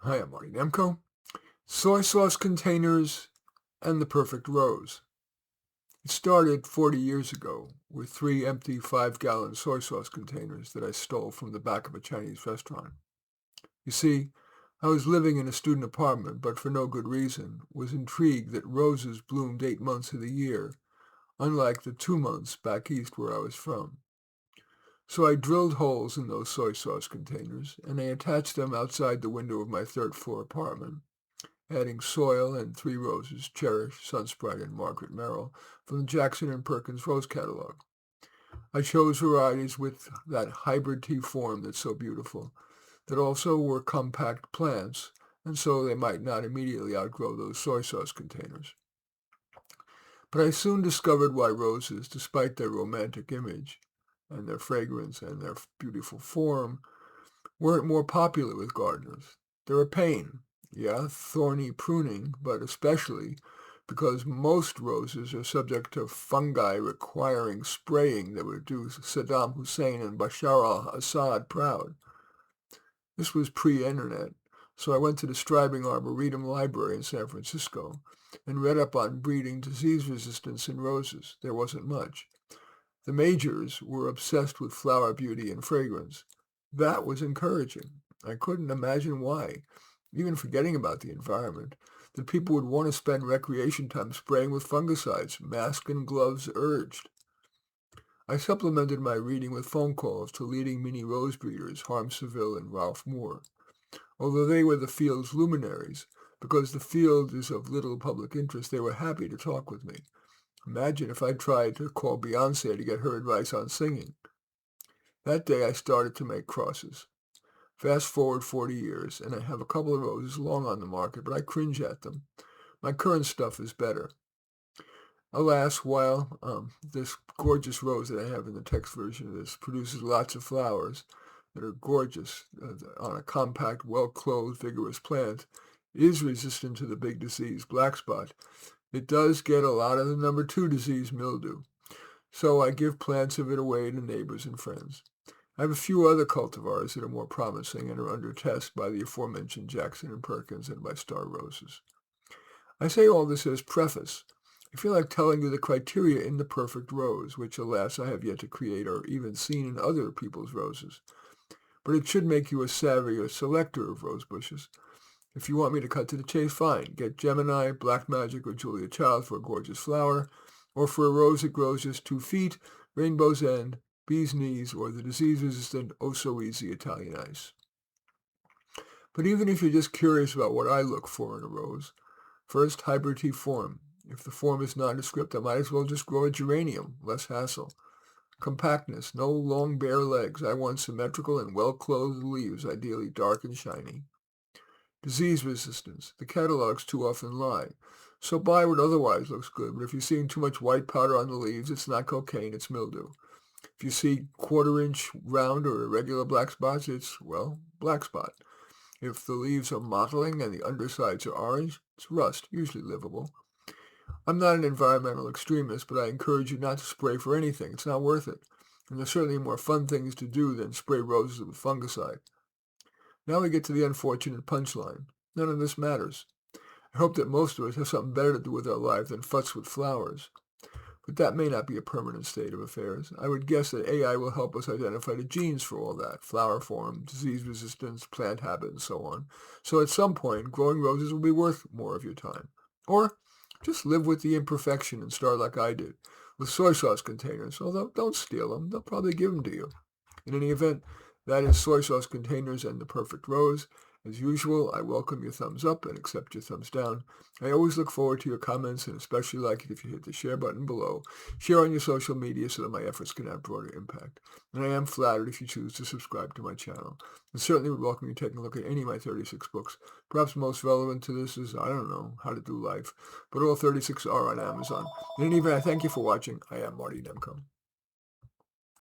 Hi, I'm Marty Nemko. Soy sauce containers and the perfect rose. It started 40 years ago with 3 empty 5-gallon soy sauce containers that I stole from the back of a Chinese restaurant. You see, I was living in a student apartment, but for no good reason, was intrigued that roses bloomed 8 months of the year, unlike the 2 months back east where I was from. So I drilled holes in those soy sauce containers, and I attached them outside the window of my third-floor apartment, adding soil and 3 roses, Cherish, Sunsprite, and Margaret Merrill, from the Jackson and Perkins Rose Catalog. I chose varieties with that hybrid tea form that's so beautiful, that also were compact plants, and so they might not immediately outgrow those soy sauce containers. But I soon discovered why roses, despite their romantic image, and their fragrance, and their beautiful form, weren't more popular with gardeners. They're a pain. Yeah, thorny pruning, but especially because most roses are subject to fungi requiring spraying that would do Saddam Hussein and Bashar al-Assad proud. This was pre-internet, so I went to the Stribing Arboretum Library in San Francisco and read up on breeding disease resistance in roses. There wasn't much. The majors were obsessed with flower beauty and fragrance. That was encouraging. I couldn't imagine why, even forgetting about the environment, that people would want to spend recreation time spraying with fungicides, mask and gloves urged. I supplemented my reading with phone calls to leading mini rose breeders, Harm Seville and Ralph Moore, although they were the field's luminaries. Because the field is of little public interest, they were happy to talk with me. Imagine if I tried to call Beyoncé to get her advice on singing. That day I started to make crosses. Fast forward 40 years, and I have a couple of roses long on the market, but I cringe at them. My current stuff is better. Alas, while this gorgeous rose that I have in the text version of this produces lots of flowers that are gorgeous on a compact, well-clothed, vigorous plant, is resistant to the big disease, black spot. It does get a lot of the number 2 disease, mildew. So I give plants of it away to neighbors and friends. I have a few other cultivars that are more promising and are under test by the aforementioned Jackson and Perkins and by Star Roses. I say all this as preface. I feel like telling you the criteria in the perfect rose, which alas I have yet to create or even seen in other people's roses. But it should make you a savvier selector of rose bushes. If you want me to cut to the chase, fine. Get Gemini, Black Magic, or Julia Child for a gorgeous flower, or for a rose that grows just 2 feet, Rainbow's End, Bee's Knees, or the disease-resistant oh-so-easy Italian Ice. But even if you're just curious about what I look for in a rose, first, hybrid tea form. If the form is nondescript, I might as well just grow a geranium, less hassle. Compactness, no long bare legs. I want symmetrical and well-clothed leaves, ideally dark and shiny. Disease resistance. The catalogs too often lie. So buy what otherwise looks good, but if you're seeing too much white powder on the leaves, it's not cocaine, it's mildew. If you see quarter-inch round or irregular black spots, it's, well, black spot. If the leaves are mottling and the undersides are orange, it's rust, usually livable. I'm not an environmental extremist, but I encourage you not to spray for anything. It's not worth it. And there's certainly more fun things to do than spray roses with fungicide. Now we get to the unfortunate punchline. None of this matters. I hope that most of us have something better to do with our life than futz with flowers. But that may not be a permanent state of affairs. I would guess that AI will help us identify the genes for all that, flower form, disease resistance, plant habit, and so on. So at some point, growing roses will be worth more of your time. Or just live with the imperfection and start like I did, with soy sauce containers, although don't steal them. They'll probably give them to you. In any event, that is soy sauce containers and the perfect rose. As usual, I welcome your thumbs up and accept your thumbs down. I always look forward to your comments and especially like it if you hit the share button below. Share on your social media so that my efforts can have broader impact. And I am flattered if you choose to subscribe to my channel. And certainly would welcome you taking a look at any of my 36 books. Perhaps most relevant to this is, I don't know, How to Do Life. But all 36 are on Amazon. In any event, I thank you for watching. I am Marty Nemko.